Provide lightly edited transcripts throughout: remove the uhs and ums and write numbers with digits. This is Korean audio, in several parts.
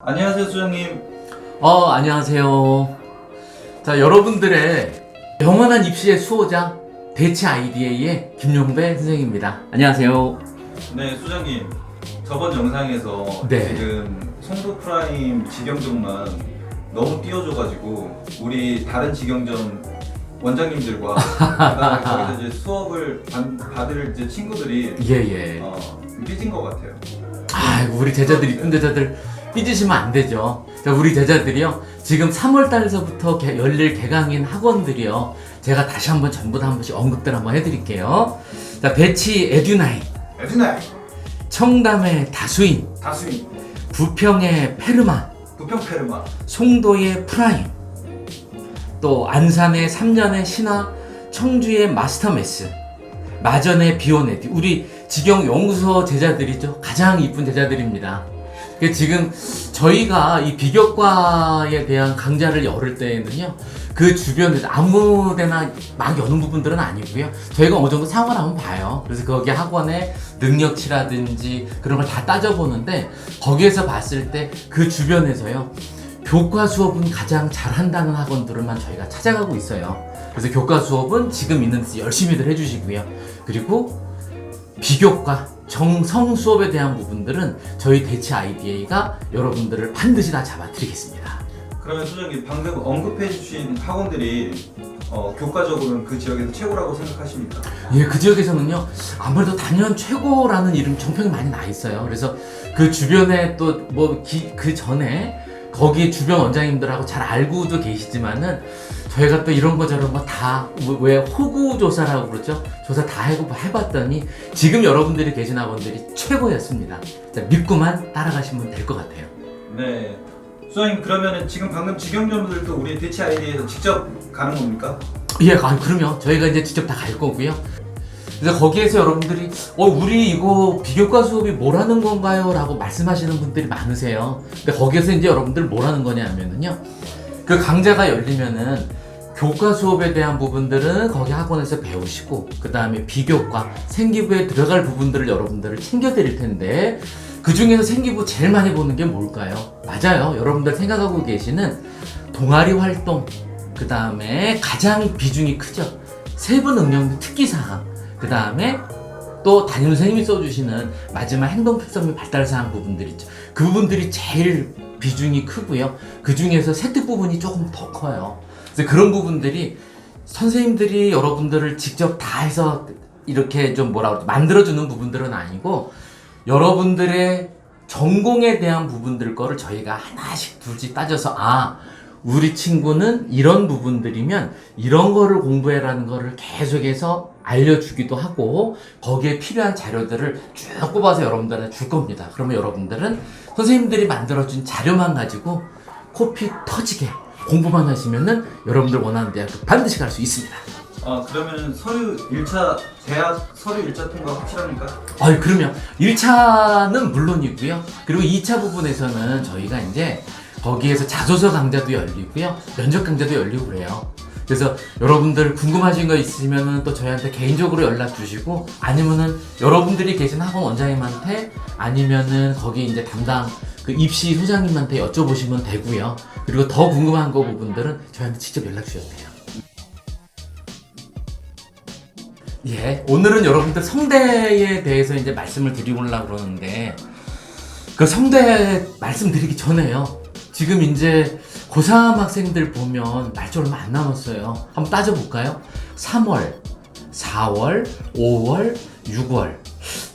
안녕하세요, 수장님. 안녕하세요. 자, 여러분들의 영원한 입시의 수호자 대치 IDA의 김용배 선생님입니다. 안녕하세요. 네, 수장님. 저번 영상에서 네. 지금 송도 프라임 직영점만 너무 띄워줘가지고 우리 다른 직영점 원장님들과 그다음에 거기서 이제 수업을 받을 이제 친구들이 예. 삐진 것 같아요. 우리 제자들, 이쁜 제자들 삐지시면 안 되죠. 자, 우리 제자들이요. 지금 3월 달서부터 열릴 개강인 학원들이요. 제가 다시 한번 전부 다 한 번씩 언급들 한번 해드릴게요. 자, 대치 에듀나인, 청담의 다수인, 부평의 페르마, 송도의 프라임, 또 안산의 3년의 신화, 청주의 마스터메스, 마전의 비오네디, 우리 직영 연구소 제자들이죠. 가장 이쁜 제자들입니다. 지금 저희가 이 비교과에 대한 강좌를 열을 때에는요, 그 주변에 아무데나 막 여는 부분들은 아니고요. 저희가 어느 정도 상황을 한번 봐요. 그래서 거기 학원의 능력치라든지 그런 걸 다 따져보는데, 거기에서 봤을 때 그 주변에서요, 교과 수업은 가장 잘한다는 학원들만 저희가 찾아가고 있어요. 그래서 교과 수업은 지금 있는 데서 열심히들 해주시고요. 그리고 비교과, 정성 수업에 대한 부분들은 저희 대치 IDA가 여러분들을 반드시 다 잡아드리겠습니다. 그러면 수장님, 방금 언급해주신 학원들이 교과적으로는 그 지역에서 최고라고 생각하십니까? 예, 그 지역에서는요, 아무래도 단연 최고라는 이름 정평이 많이 나 있어요. 그래서 그 주변에 또 그 전에 거기 주변 원장님들하고 잘 알고도 계시지만은, 저희가 또 이런 거 저런 거 다 왜 호구 조사라고 그러죠? 조사 다 해봤더니 지금 여러분들이 계신 학원들이 최고였습니다. 자, 믿고만 따라가시면 될 것 같아요. 네. 수장님, 그러면은 지금 방금 직영점들도 우리 대치 아이디에서 직접 가는 겁니까? 예, 그럼요. 저희가 이제 직접 다 갈 거고요. 그래서 거기에서 여러분들이 우리 이거 비교과 수업이 뭐라는 건가요? 라고 말씀하시는 분들이 많으세요. 근데 거기에서 이제 여러분들 뭐라는 거냐 하면은요, 그 강좌가 열리면은 교과 수업에 대한 부분들은 거기 학원에서 배우시고, 그 다음에 비교과, 생기부에 들어갈 부분들을 여러분들을 챙겨드릴 텐데, 그 중에서 생기부 제일 많이 보는 게 뭘까요? 맞아요. 여러분들 생각하고 계시는 동아리 활동, 그 다음에 가장 비중이 크죠. 세부 능력 특기사항, 그 다음에 또 담임 선생님이 써주시는 마지막 행동 필성 및 발달사항 부분들 있죠. 그 부분들이 제일 비중이 크고요. 그 중에서 세특 부분이 조금 더 커요. 그래서 그런 부분들이 선생님들이 여러분들을 직접 다 해서 이렇게 좀 만들어주는 부분들은 아니고, 여러분들의 전공에 대한 부분들 거를 저희가 하나씩 둘씩 따져서, 우리 친구는 이런 부분들이면 이런 거를 공부해라는 거를 계속해서 알려주기도 하고, 거기에 필요한 자료들을 쭉 뽑아서 여러분들한테 줄 겁니다. 그러면 여러분들은 선생님들이 만들어준 자료만 가지고 코피 터지게 공부만 하시면은 여러분들 원하는 대학교 반드시 갈 수 있습니다. 그러면 대학 서류 1차 통과 확실합니까? 그럼요. 1차는 물론이고요. 그리고 2차 부분에서는 저희가 이제 거기에서 자소서 강좌도 열리고요. 면접 강좌도 열리고 그래요. 그래서 여러분들 궁금하신 거 있으면은 또 저희한테 개인적으로 연락 주시고, 아니면은 여러분들이 계신 학원 원장님한테, 아니면은 거기 이제 담당 그 입시 소장님한테 여쭤보시면 되고요. 그리고 더 궁금한 거 부분들은 저희한테 직접 연락 주셔도 돼요. 예, 오늘은 여러분들 성대에 대해서 이제 말씀을 드리려고 그러는데, 그 성대 말씀드리기 전에요, 지금 이제 고3 학생들 보면 날짜 얼마 안 남았어요. 한번 따져볼까요? 3월, 4월, 5월, 6월,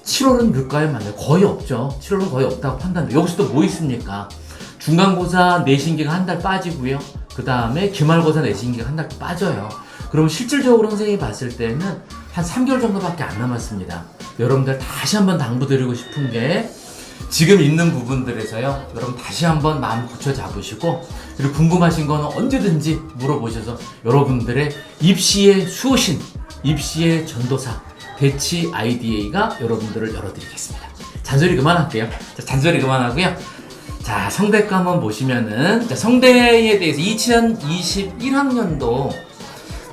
7월은 몇가요? 맞나요? 거의 없죠. 7월은 거의 없다고 판단돼요. 여기서 또 뭐 있습니까? 중간고사 내신기가 한 달 빠지고요. 그 다음에 기말고사 내신기가 한 달 빠져요. 그럼 실질적으로 선생님이 봤을 때는 한 3개월 정도밖에 안 남았습니다. 여러분들 다시 한번 당부드리고 싶은 게, 지금 있는 부분들에서요, 여러분 다시 한번 마음 고쳐 잡으시고, 그리고 궁금하신 거는 언제든지 물어보셔서 여러분들의 입시의 수호신, 입시의 전도사 대치 IDA가 여러분들을 열어드리겠습니다. 잔소리 그만할게요. 자, 잔소리 그만하고요. 자, 성대과 한번 보시면은, 자, 성대에 대해서 2021학년도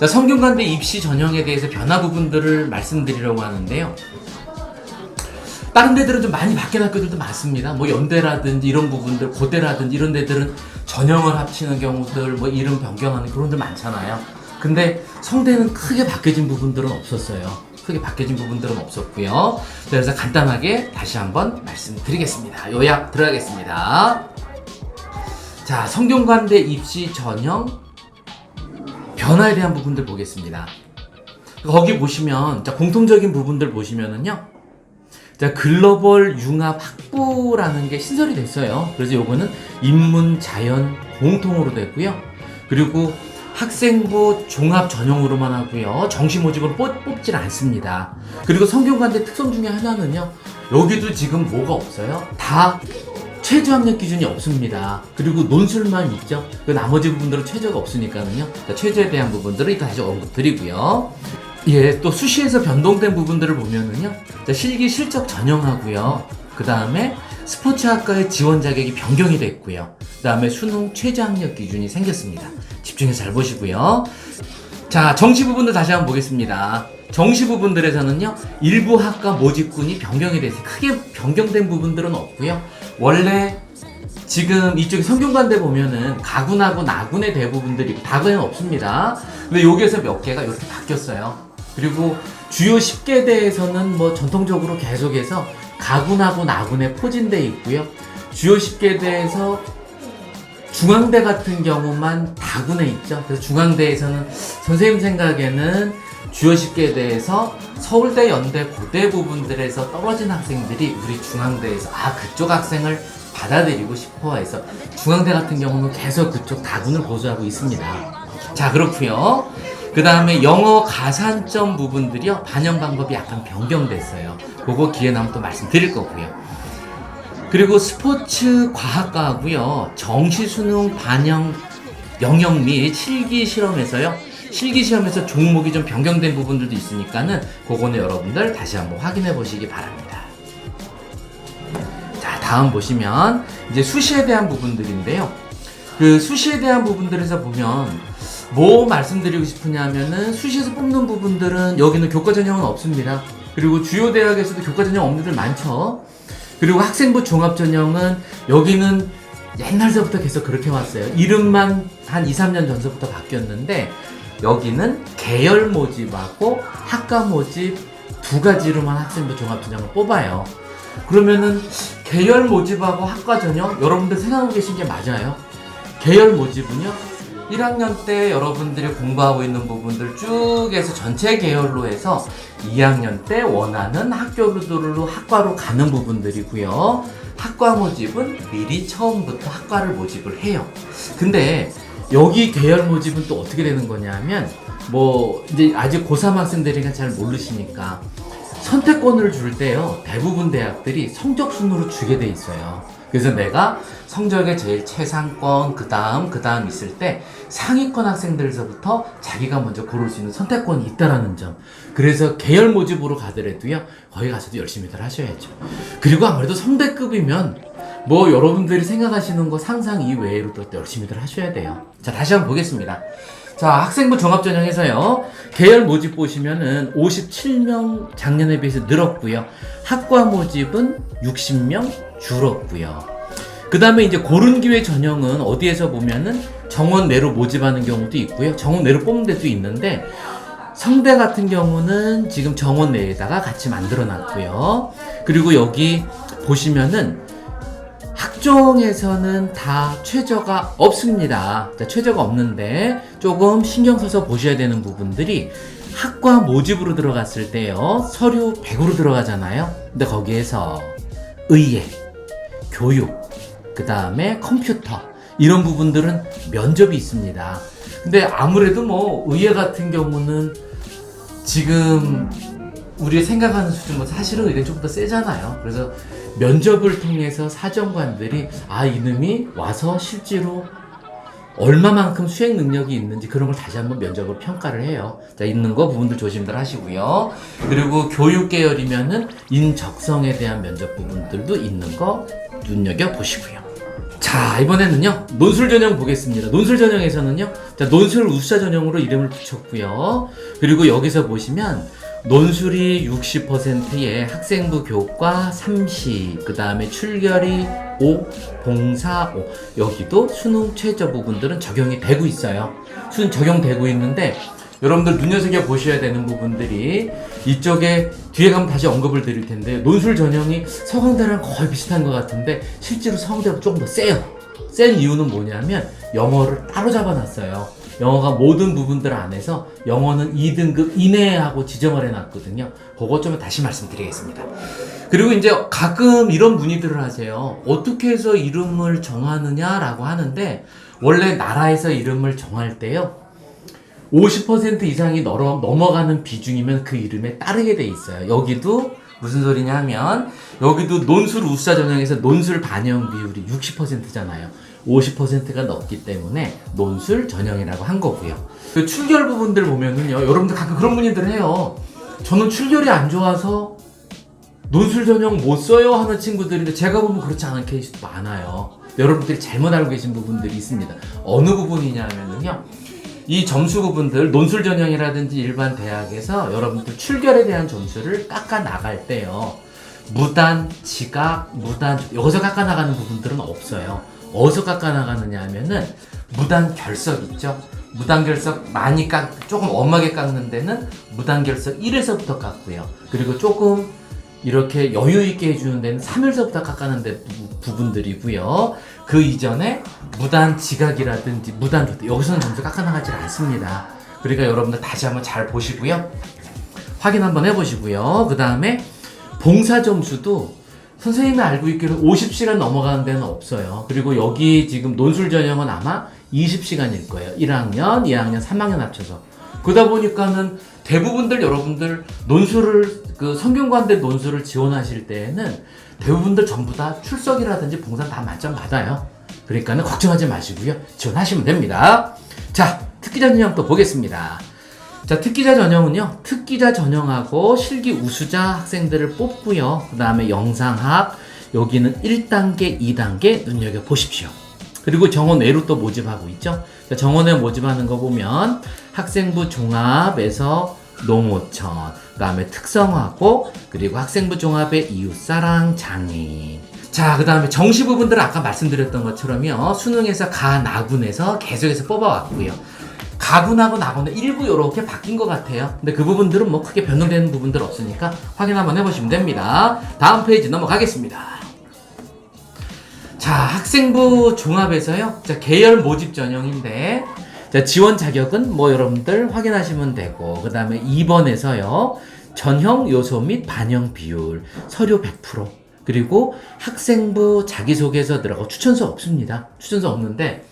성균관대 입시 전형에 대해서 변화 부분들을 말씀드리려고 하는데요. 다른 데들은 좀 많이 바뀐 학교들도 많습니다. 뭐 연대라든지 이런 부분들, 고대라든지 이런 데들은 전형을 합치는 경우들, 뭐 이름 변경하는 그런 데 많잖아요. 근데 성대는 크게 바뀌어진 부분들은 없었어요. 크게 바뀌어진 부분들은 없었고요. 그래서 간단하게 다시 한번 말씀드리겠습니다. 요약 들어가겠습니다. 자, 성균관대 입시 전형 변화에 대한 부분들 보겠습니다. 거기 보시면 자, 공통적인 부분들 보시면은요. 자, 글로벌 융합 학부라는 게 신설이 됐어요. 그래서 요거는 인문, 자연 공통으로 됐고요. 그리고 학생부 종합 전형으로만 하고요. 정시 모집으로 뽑질 않습니다. 그리고 성균관대 특성 중에 하나는요. 여기도 지금 뭐가 없어요? 다 최저 학력 기준이 없습니다. 그리고 논술만 있죠. 그 나머지 부분들은 최저가 없으니까는요. 최저에 대한 부분들을 다시 언급드리고요. 예, 또 수시에서 변동된 부분들을 보면은요. 실기 실적 전형하고요. 그 다음에 스포츠학과의 지원 자격이 변경이 됐고요. 그 다음에 수능 최저 학력 기준이 생겼습니다. 집중해서 잘 보시고요. 자, 정시 부분도 다시 한번 보겠습니다. 정시 부분들에서는요, 일부 학과 모집군이 변경이 돼서 크게 변경된 부분들은 없고요. 원래 지금 이쪽에 성균관대 보면은 가군하고 나군의 대부분들이 있고 다군에는 없습니다. 근데 여기에서 몇 개가 이렇게 바뀌었어요. 그리고 주요 10개 대에서는 뭐 전통적으로 계속해서 가군하고 나군에 포진돼 있고요. 주요 10개 대에서 중앙대 같은 경우만 다군에 있죠. 그래서 중앙대에서는 선생님 생각에는 주요 10개 대에서 서울대, 연대, 고대 부분들에서 떨어진 학생들이 우리 중앙대에서 그쪽 학생을 받아들이고 싶어 해서 중앙대 같은 경우는 계속 그쪽 다군을 보수하고 있습니다. 자, 그렇고요. 그 다음에 영어 가산점 부분들이요. 반영 방법이 약간 변경됐어요. 그거 기회 나면 또 말씀드릴 거고요. 그리고 스포츠 과학과하고요. 정시 수능 반영 영역 및 실기 실험에서요. 실기 시험에서 종목이 좀 변경된 부분들도 있으니까는 그거는 여러분들 다시 한번 확인해 보시기 바랍니다. 자, 다음 보시면 이제 수시에 대한 부분들인데요. 그 수시에 대한 부분들에서 보면 뭐 말씀드리고 싶으냐면은 수시에서 뽑는 부분들은 여기는 교과 전형은 없습니다. 그리고 주요 대학에서도 교과 전형 없는 데들 많죠. 그리고 학생부 종합 전형은 여기는 옛날서부터 계속 그렇게 왔어요. 이름만 한 2, 3년 전서부터 바뀌었는데 여기는 계열 모집하고 학과 모집 두 가지로만 학생부 종합 전형을 뽑아요. 그러면은 계열 모집하고 학과 전형 여러분들 생각하고 계신 게 맞아요. 계열 모집은요 1학년 때 여러분들이 공부하고 있는 부분들 쭉 해서 전체 계열로 해서 2학년 때 원하는 학교로 학과로 가는 부분들이고요. 학과 모집은 미리 처음부터 학과를 모집을 해요. 근데 여기 계열 모집은 또 어떻게 되는 거냐면 뭐 이제 아직 고3 학생들이니까 잘 모르시니까 선택권을 줄 때요. 대부분 대학들이 성적 순으로 주게 돼 있어요. 그래서 내가 성적에 제일 최상권 그 다음 있을 때 상위권 학생들에서부터 자기가 먼저 고를 수 있는 선택권이 있다라는 점. 그래서 계열 모집으로 가더라도요. 거기 가서도 열심히들 하셔야죠. 그리고 아무래도 성대급이면 뭐 여러분들이 생각하시는 거 상상 이외로 또 열심히들 하셔야 돼요. 자, 다시 한번 보겠습니다. 자, 학생부 종합전형에서요. 계열 모집 보시면은 57명 작년에 비해서 늘었고요. 학과 모집은 60명 줄었고요. 그 다음에 이제 고른 기회 전형은 어디에서 보면은 정원 내로 모집하는 경우도 있고요. 정원 내로 뽑는 데도 있는데 성대 같은 경우는 지금 정원 내에다가 같이 만들어 놨고요. 그리고 여기 보시면은 학종에서는 다 최저가 없습니다. 최저가 없는데 조금 신경 써서 보셔야 되는 부분들이 학과 모집으로 들어갔을 때요. 서류 100으로 들어가잖아요. 근데 거기에서 의예, 교육, 그 다음에 컴퓨터 이런 부분들은 면접이 있습니다. 근데 아무래도 뭐 의예 같은 경우는 지금 우리가 생각하는 수준보다 사실은 의대는 조금 더 세잖아요. 그래서 면접을 통해서 사정관들이 이놈이 와서 실제로 얼마만큼 수행 능력이 있는지 그런 걸 다시 한번 면접으로 평가를 해요. 자, 있는 거 부분들 조심들 하시고요. 그리고 교육 계열이면은 인적성에 대한 면접 부분들도 있는 거 눈여겨 보시고요. 자, 이번에는요 논술 전형 보겠습니다. 논술 전형에서는요 자, 논술 우수자 전형으로 이름을 붙였고요. 그리고 여기서 보시면 논술이 60%에 학생부 교과 30, 그 다음에 출결이 5, 봉사 5. 여기도 수능 최저 부분들은 적용이 되고 있어요. 수능 적용되고 있는데 여러분들 눈여겨서 보셔야 되는 부분들이 이쪽에 뒤에 가면 다시 언급을 드릴 텐데 논술 전형이 서강대랑 거의 비슷한 것 같은데 실제로 서강대보다 조금 더 세요. 센 이유는 뭐냐면 영어를 따로 잡아놨어요. 영어가 모든 부분들 안에서 영어는 2등급 이내하고 지정을 해놨거든요. 그것 좀 다시 말씀드리겠습니다. 그리고 이제 가끔 이런 문의들을 하세요. 어떻게 해서 이름을 정하느냐라고 하는데 원래 나라에서 이름을 정할 때요. 50% 이상이 넘어가는 비중이면 그 이름에 따르게 돼 있어요. 여기도 무슨 소리냐 하면 여기도 논술 우수자 전형에서 논술 반영 비율이 60%잖아요. 50%가 넘기 때문에 논술 전형이라고 한 거고요. 그 출결 부분들 보면은요. 여러분들 가끔 그런 문의들 해요. 저는 출결이 안 좋아서 논술 전형 못 써요 하는 친구들인데 제가 보면 그렇지 않은 케이스도 많아요. 여러분들이 잘못 알고 계신 부분들이 있습니다. 어느 부분이냐면은요. 이 점수 부분들 논술 전형이라든지 일반 대학에서 여러분들 출결에 대한 점수를 깎아 나갈 때요. 무단, 지각, 무단 여기서 깎아 나가는 부분들은 없어요. 어디서 깎아 나가느냐 하면은 무단 결석 있죠. 무단 결석 많이 조금 엄하게 깎는 데는 무단 결석 1에서부터 깎고요. 그리고 조금 이렇게 여유 있게 해주는 데는 3일서부터 깎아는 데 부분들이고요. 그 이전에 무단 지각이라든지 무단 조퇴 여기서는 점수 깎아나가지 않습니다. 그러니까 여러분들 다시 한번 잘 보시고요. 확인 한번 해보시고요. 그 다음에 봉사 점수도 선생님이 알고 있기로 50시간 넘어가는 데는 없어요. 그리고 여기 지금 논술 전형은 아마 20시간일 거예요. 1학년, 2학년, 3학년 합쳐서. 그러다 보니까는 대부분들 여러분들 논술을 그 성균관대 논술을 지원하실 때에는 대부분들 전부 다 출석이라든지 봉사 다 만점 받아요. 그러니까는 걱정하지 마시고요. 지원하시면 됩니다. 자, 특기자 전형 또 보겠습니다. 자, 특기자 전형은요. 특기자 전형하고 실기 우수자 학생들을 뽑고요. 그 다음에 영상학 여기는 1단계, 2단계 눈여겨보십시오. 그리고 정원 외로 또 모집하고 있죠. 자, 정원에 모집하는 거 보면 학생부 종합에서 농어촌, 그 다음에 특성화고, 그리고 학생부 종합의 이웃사랑, 장애인. 자, 그 다음에 정시 부분들은 아까 말씀드렸던 것처럼요. 수능에서 나군에서 계속해서 뽑아왔고요. 가군하고 나군은 일부 이렇게 바뀐 것 같아요. 근데 그 부분들은 뭐 크게 변동되는 부분들 없으니까 확인 한번 해보시면 됩니다. 다음 페이지 넘어가겠습니다. 자, 학생부 종합에서요. 자, 계열 모집 전형인데, 자, 지원 자격은 뭐 여러분들 확인하시면 되고, 그 다음에 2번에서요. 전형 요소 및 반영 비율, 서류 100%, 그리고 학생부 자기소개서 들어가고 추천서 없습니다. 추천서 없는데,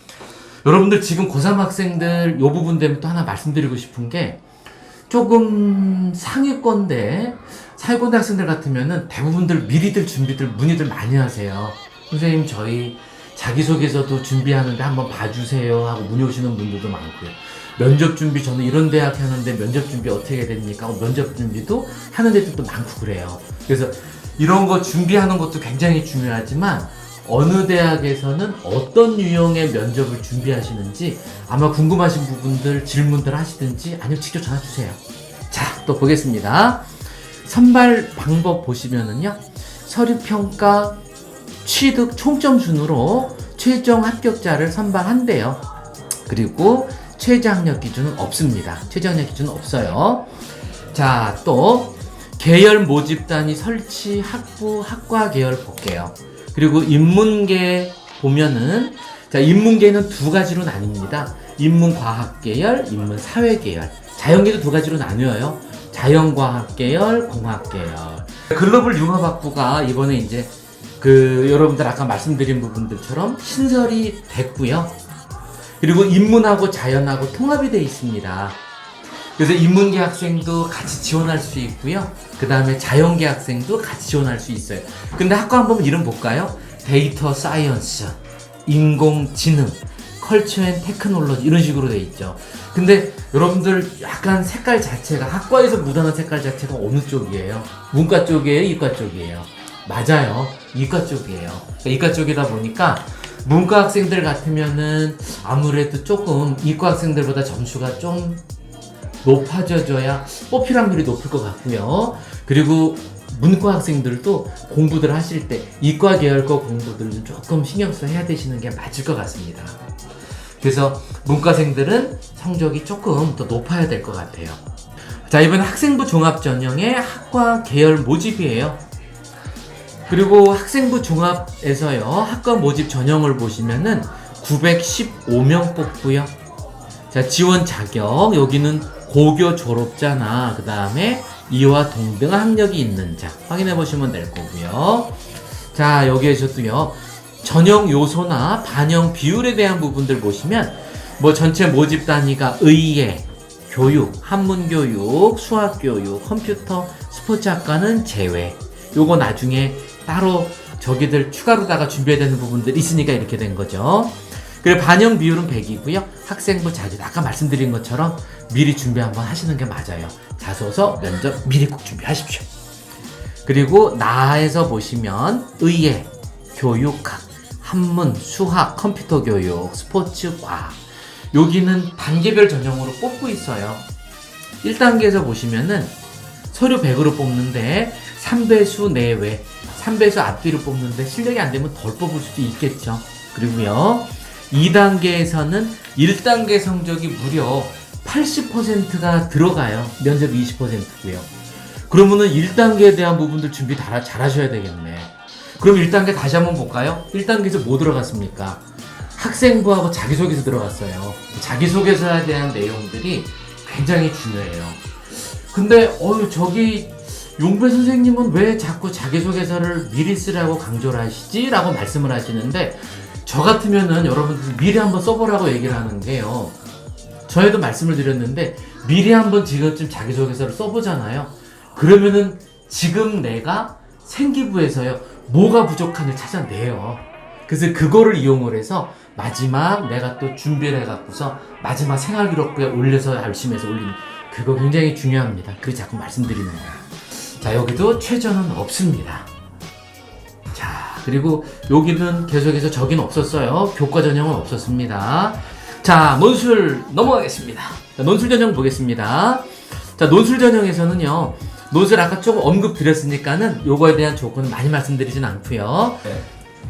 여러분들 지금 고3 학생들 요 부분 때문에 또 하나 말씀드리고 싶은 게, 조금 상위권대 학생들 같으면은 대부분들 미리들 준비들 문의들 많이 하세요. 선생님 저희 자기소개서도 준비하는데 한번 봐주세요 하고 문의 오시는 분들도 많고요. 면접 준비 저는 이런 대학 하는데 면접 준비 어떻게 됩니까? 면접 준비도 하는 데도 많고 그래요. 그래서 이런 거 준비하는 것도 굉장히 중요하지만 어느 대학에서는 어떤 유형의 면접을 준비하시는지 아마 궁금하신 부분들 질문들 하시든지 아니면 직접 전화 주세요. 자, 또 보겠습니다. 선발 방법 보시면은요. 서류평가 취득 총점 순으로 최종 합격자를 선발한대요. 그리고 최저학력 기준은 없습니다. 최저학력 기준은 없어요. 자, 또 계열 모집단위 설치 학부 학과 계열 볼게요. 그리고 인문계 보면은 자, 인문계는 두 가지로 나뉩니다. 인문과학 계열, 인문사회 계열. 자연계도 두 가지로 나뉘어요. 자연과학 계열, 공학 계열. 글로벌 융합학부가 이번에 이제 여러분들 아까 말씀드린 부분들처럼 신설이 됐고요. 그리고 인문하고 자연하고 통합이 되어 있습니다. 그래서 인문계 학생도 같이 지원할 수 있고요. 그 다음에 자연계 학생도 같이 지원할 수 있어요. 근데 학과 한번 이름 볼까요? 데이터 사이언스, 인공지능, 컬처 앤 테크놀로지 이런 식으로 되어 있죠. 근데 여러분들 약간 색깔 자체가 학과에서 묻어나는 색깔 자체가 어느 쪽이에요? 문과 쪽이에요? 이과 쪽이에요? 맞아요. 이과 쪽이에요. 그러니까 이과 쪽이다 보니까 문과 학생들 같으면은 아무래도 조금 이과 학생들보다 점수가 좀 높아져줘야 뽑힐 확률이 높을 것 같고요. 그리고 문과 학생들도 공부들 하실 때 이과 계열 거 공부들 좀 조금 신경 써서 해야 되시는 게 맞을 것 같습니다. 그래서 문과생들은 성적이 조금 더 높아야 될 것 같아요. 자, 이번 학생부 종합 전형의 학과 계열 모집이에요. 그리고 학생부 종합에서요, 학과 모집 전형을 보시면은 915명 뽑고요. 자, 지원 자격, 여기는 고교 졸업자나 그 다음에 이와 동등 학력이 있는 자 확인해 보시면 될 거고요. 자, 여기에서도요, 전형 요소나 반영 비율에 대한 부분들 보시면 뭐 전체 모집 단위가 의예, 교육, 한문교육, 수학교육, 컴퓨터, 스포츠학과는 제외. 요거 나중에 따로 저기들 추가로다가 준비해야 되는 부분들이 있으니까 이렇게 된 거죠. 그리고 반영 비율은 100이고요. 학생부 자질 아까 말씀드린 것처럼 미리 준비 한번 하시는 게 맞아요. 자소서, 면접 미리 꼭 준비하십시오. 그리고 나에서 보시면 의예, 교육학, 한문, 수학, 컴퓨터 교육, 스포츠, 과학 여기는 단계별 전형으로 뽑고 있어요. 1단계에서 보시면은 서류 100으로 뽑는데 3배수 내외, 3배수 앞뒤로 뽑는데 실력이 안 되면 덜 뽑을 수도 있겠죠. 그리고요, 2단계에서는 1단계 성적이 무려 80%가 들어가요. 면접 20%고요. 그러면은 1단계에 대한 부분들 준비 잘 하셔야 되겠네. 그럼 1단계 다시 한번 볼까요? 1단계에서 뭐 들어갔습니까? 학생부하고 자기소개서 들어갔어요. 자기소개서에 대한 내용들이 굉장히 중요해요. 근데 저기 용배 선생님은 왜 자꾸 자기소개서를 미리 쓰라고 강조를 하시지? 라고 말씀을 하시는데, 저 같으면은 여러분들 미리 한번 써보라고 얘기를 하는 게요, 저에도 말씀을 드렸는데 미리 한번 지금쯤 자기소개서를 써보잖아요. 그러면은 지금 내가 생기부에서요 뭐가 부족한지 찾아내요. 그래서 그거를 이용을 해서 마지막 내가 또 준비를 해갖고서 마지막 생활기록부에 올려서 열심히 해서 올리는, 그거 굉장히 중요합니다. 그래서 자꾸 말씀드리는 거예요. 자, 여기도 최저는 없습니다. 자, 그리고 여기는 계속해서 저긴 없었어요. 교과 전형은 없었습니다. 자, 논술 넘어가겠습니다. 자, 논술 전형 보겠습니다. 자, 논술 전형에서는요, 논술 아까 조금 언급 드렸으니까는 요거에 대한 조건은 많이 말씀드리진 않고요. 네.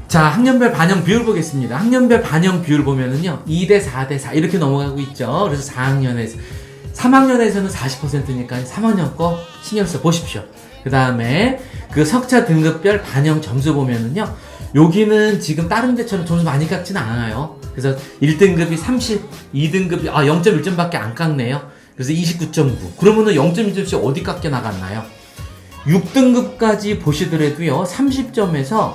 자, 학년별 반영 비율 보겠습니다. 학년별 반영 비율 보면은요, 2대 4대 4 이렇게 넘어가고 있죠. 그래서 3학년에서는 40%니까 3학년 거 신경 써 보십시오. 그 다음에 그 석차 등급별 반영 점수 보면은요, 여기는 지금 다른 데처럼 점수 많이 깎지는 않아요. 그래서 1등급이 30, 2등급이 0.1점밖에 안 깎네요. 그래서 29.9. 그러면은 0.1점씩 어디 깎여 나갔나요? 6등급까지 보시더라도요, 30점에서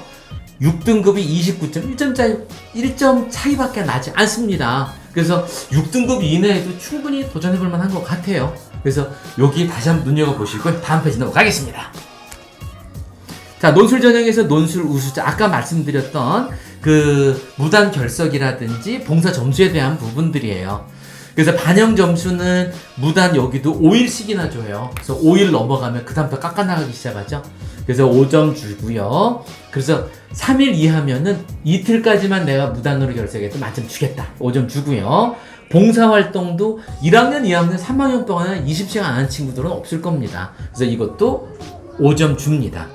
6등급이 29.1점 1점 차이밖에 나지 않습니다. 그래서 6등급 이내에도 충분히 도전해볼 만한 것 같아요. 그래서 여기 다시 한번 눈여겨보시고요. 다음 페이지 넘어가겠습니다. 자, 논술 전형에서 논술 우수자, 아까 말씀드렸던 그 무단 결석이라든지 봉사 점수에 대한 부분들이에요. 그래서 반영 점수는 무단 여기도 5일씩이나 줘요. 그래서 5일 넘어가면 그 다음부터 깎아나가기 시작하죠. 그래서 5점 주고요. 그래서 3일 이하면은 이틀까지만 내가 무단으로 결석해도 만점 주겠다. 5점 주고요. 봉사활동도 1학년, 2학년, 3학년 동안 20시간 안 한 친구들은 없을 겁니다. 그래서 이것도 5점 줍니다.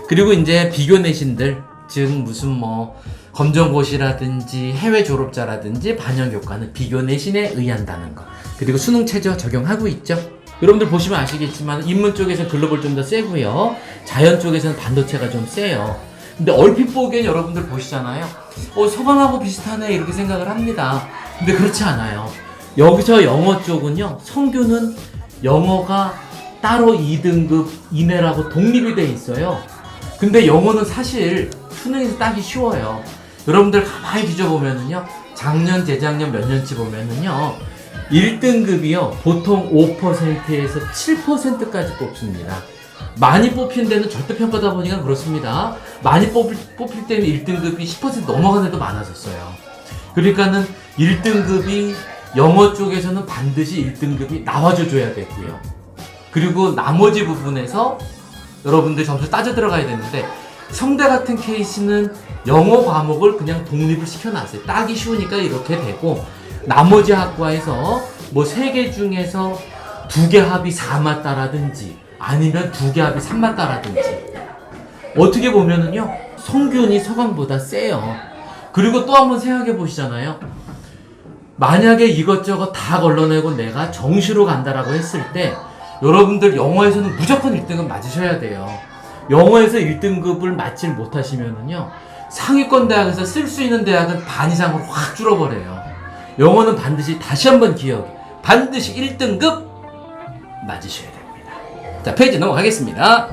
그리고 이제 비교 내신들, 즉 무슨 뭐 검정고시라든지 해외 졸업자라든지 반영 교과는 비교 내신에 의한다는 거. 그리고 수능 최저 적용하고 있죠. 여러분들 보시면 아시겠지만 인문 쪽에서는 글로벌 좀 더 세고요. 자연 쪽에서는 반도체가 좀 세요. 근데 얼핏 보기엔 여러분들 보시잖아요. 서강하고 비슷하네 이렇게 생각을 합니다. 근데 그렇지 않아요. 여기서 영어 쪽은요, 성균은 영어가 따로 2등급 이내라고 독립이 돼 있어요. 근데 영어는 사실 수능에서 따기 쉬워요. 여러분들 가만히 뒤져보면은요, 작년, 재작년 몇 년치 보면은요, 1등급이요, 보통 5%에서 7%까지 뽑습니다. 많이 뽑힌 데는 절대평가다 보니까 그렇습니다. 많이 뽑힐 때는 1등급이 10% 넘어간 데도 많아졌어요. 그러니까는 1등급이 영어 쪽에서는 반드시 1등급이 나와줘 줘야 되고요. 그리고 나머지 부분에서 여러분들 점수 따져 들어가야 되는데, 성대 같은 케이스는 영어 과목을 그냥 독립을 시켜놨어요. 따기 쉬우니까 이렇게 되고, 나머지 학과에서 뭐 3개 중에서 두 개 합이 4 맞다라든지 아니면 두 개 합이 3 맞다라든지 어떻게 보면은요 성균이 서강보다 세요. 그리고 또 한번 생각해 보시잖아요. 만약에 이것저것 다 걸러내고 내가 정시로 간다라고 했을 때 여러분들 영어에서는 무조건 1등급 맞으셔야 돼요. 영어에서 1등급을 맞질 못하시면은요 상위권 대학에서 쓸 수 있는 대학은 반 이상으로 확 줄어버려요. 영어는 반드시 다시 한번 반드시 1등급 맞으셔야 됩니다. 자, 페이지 넘어가겠습니다.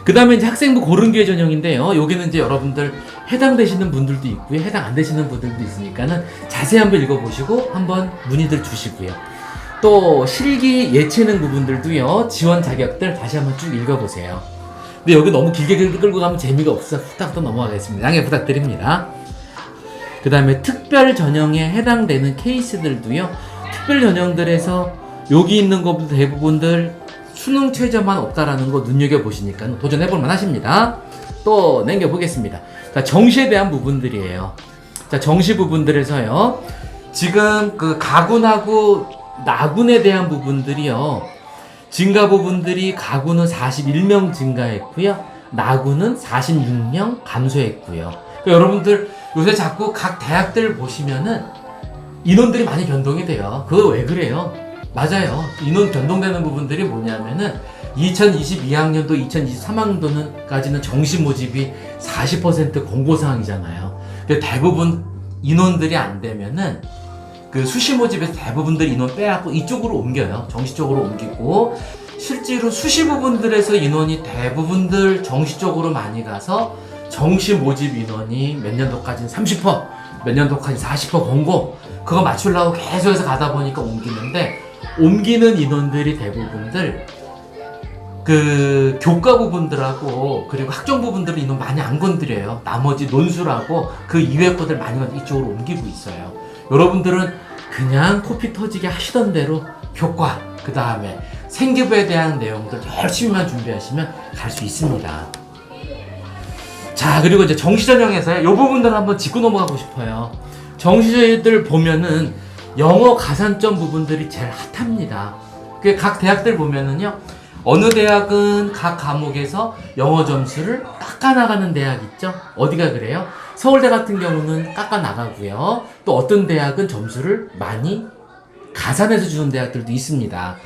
그 다음에 이제 학생부 고른기회 전형인데요. 여기는 이제 여러분들 해당되시는 분들도 있고요. 해당 안 되시는 분들도 있으니까는 자세히 한번 읽어보시고 한번 문의들 주시고요. 또 실기 예체능 부분들도요. 지원 자격들 다시 한번 쭉 읽어보세요. 근데 여기 너무 길게 끌고 가면 재미가 없어서 후딱 넘어가겠습니다. 양해 부탁드립니다. 그 다음에 특별 전형에 해당되는 케이스들도요. 특별 전형들에서 여기 있는 것들 대부분들 수능 최저만 없다라는 거 눈여겨보시니까 도전해볼만 하십니다. 또 남겨보겠습니다. 자, 정시에 대한 부분들이에요. 자, 정시 부분들에서요. 지금 그 가군하고 나군에 대한 부분들이요. 증가 부분들이 가군은 41명 증가했고요. 나군은 46명 감소했고요. 그러니까 여러분들 요새 자꾸 각 대학들 보시면은 인원들이 많이 변동이 돼요. 그거 왜 그래요? 맞아요. 인원 변동되는 부분들이 뭐냐면은 2022학년도, 2023학년도까지는 정시 모집이 40% 공고사항이잖아요. 대부분 인원들이 안 되면은 그 수시 모집에서 대부분들 인원 빼갖고 이쪽으로 옮겨요. 정시 쪽으로 옮기고 실제로 수시 부분들에서 인원이 대부분들 정시 쪽으로 많이 가서 정시 모집 인원이 몇 년도까지는 30%, 몇 년도까지 40% 공고 그거 맞추려고 계속해서 가다 보니까 옮기는데 옮기는 인원들이 대부분들 그 교과 부분들하고 그리고 학종 부분들은 인원 많이 안 건드려요. 나머지 논술하고 그 이외의 것들 많이 이쪽으로 옮기고 있어요. 여러분들은 그냥 코피 터지게 하시던 대로 교과 그 다음에 생기부에 대한 내용들 열심히만 준비하시면 갈 수 있습니다. 자, 그리고 이제 정시전형에서 이 부분들 한번 짚고 넘어가고 싶어요. 정시들 보면은 영어 가산점 부분들이 제일 핫합니다. 각 대학들 보면은요, 어느 대학은 각 과목에서 영어 점수를 깎아나가는 대학 있죠? 어디가 그래요? 서울대 같은 경우는 깎아나가고요. 또 어떤 대학은 점수를 많이 가산해서 주는 대학들도 있습니다.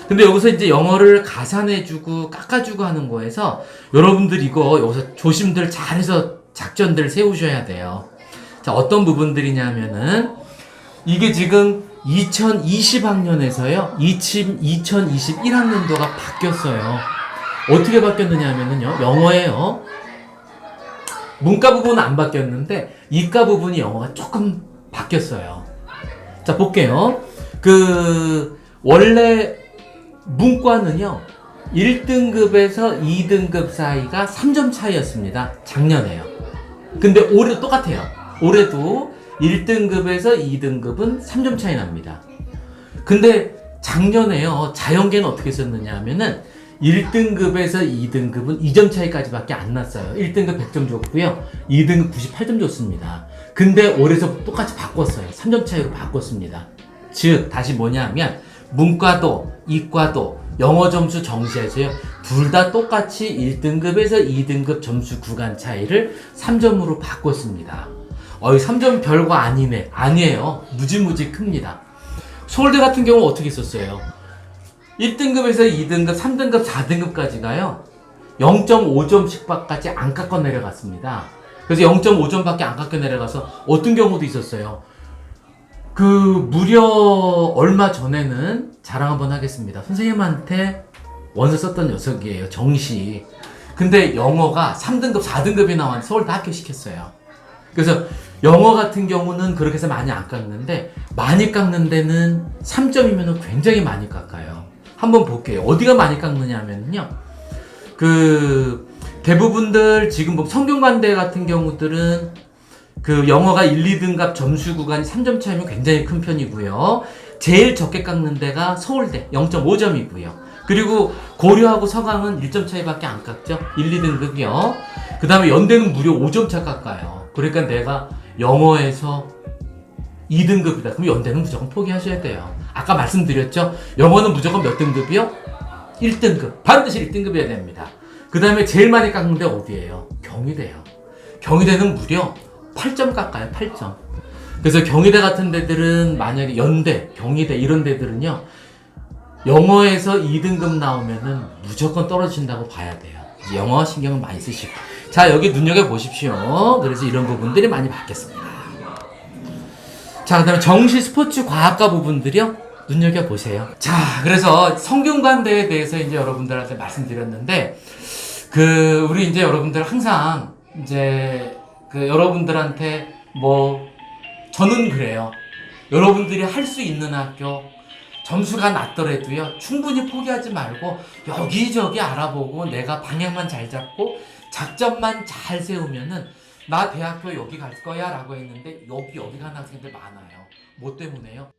근데 여기서 이제 영어를 가산해주고 깎아주고 하는 거에서 여러분들 이거 여기서 조심들 잘해서 작전들 세우셔야 돼요. 자, 어떤 부분들이냐면은 이게 지금 2020학년에서요 2021학년도가 바뀌었어요. 어떻게 바뀌었느냐 하면은요 영어에요 문과 부분은 안 바뀌었는데 이과 부분이 영어가 조금 바뀌었어요. 자, 볼게요. 원래 문과는요 1등급에서 2등급 사이가 3점 차이였습니다. 작년에요. 근데 올해도 똑같아요. 올해도 1등급에서 2등급은 3점 차이 납니다. 근데 작년에요 자연계는 어떻게 썼느냐 하면은 1등급에서 2등급은 2점 차이까지밖에 안 났어요. 1등급 100점 줬고요 2등급 98점 줬습니다. 근데 올해서 똑같이 바꿨어요. 3점 차이로 바꿨습니다. 즉 다시 뭐냐 하면 문과도 이과도 영어 점수 정시에서요 둘 다 똑같이 1등급에서 2등급 점수 구간 차이를 3점으로 바꿨습니다. 3점 별거 아니네. 아니에요. 무지무지 큽니다. 서울대 같은 경우 어떻게 썼어요? 1등급에서 2등급, 3등급, 4등급까지 가요. 0.5점씩밖에 안 깎아 내려갔습니다. 그래서 0.5점밖에 안 깎아 내려가서 어떤 경우도 있었어요. 무려 얼마 전에는 자랑 한번 하겠습니다. 선생님한테 원서 썼던 녀석이에요. 정시. 근데 영어가 3등급, 4등급이 나왔는데 서울대 합격시켰어요. 그래서 영어 같은 경우는 그렇게 해서 많이 안 깎는데 많이 깎는 데는 3점이면 굉장히 많이 깎아요. 한번 볼게요. 어디가 많이 깎느냐 하면요. 대부분들 지금 성균관대 같은 경우들은 영어가 1, 2등급 점수 구간이 3점 차이면 굉장히 큰 편이고요. 제일 적게 깎는 데가 서울대 0.5점이고요. 그리고 고려하고 서강은 1점 차이밖에 안 깎죠. 1, 2등급이요. 그 다음에 연대는 무려 5점 차 깎아요. 그러니까 내가 영어에서 2등급이다. 그럼 연대는 무조건 포기하셔야 돼요. 아까 말씀드렸죠? 영어는 무조건 몇 등급이요? 1등급. 반드시 1등급이어야 됩니다. 그 다음에 제일 많이 깎는 데 어디예요? 경희대요. 경희대는 무려 8점 깎아요. 8점. 그래서 경희대 같은 데들은 만약에 연대, 경희대 이런 데들은요. 영어에서 2등급 나오면은 무조건 떨어진다고 봐야 돼요. 영어 신경을 많이 쓰시고. 자, 여기 눈여겨보십시오. 그래서 이런 부분들이 많이 바뀌었습니다. 자, 그 다음에 정시 스포츠 과학과 부분들이요. 눈여겨보세요. 자, 그래서 성균관대에 대해서 이제 여러분들한테 말씀드렸는데, 우리 이제 여러분들 항상 이제 여러분들한테 저는 그래요. 여러분들이 할 수 있는 학교, 점수가 낮더라도요, 충분히 포기하지 말고 여기저기 알아보고 내가 방향만 잘 잡고 작전만 잘 세우면은 나 대학교 여기 갈 거야 라고 했는데 여기 가는 학생들 많아요. 뭐 때문에요?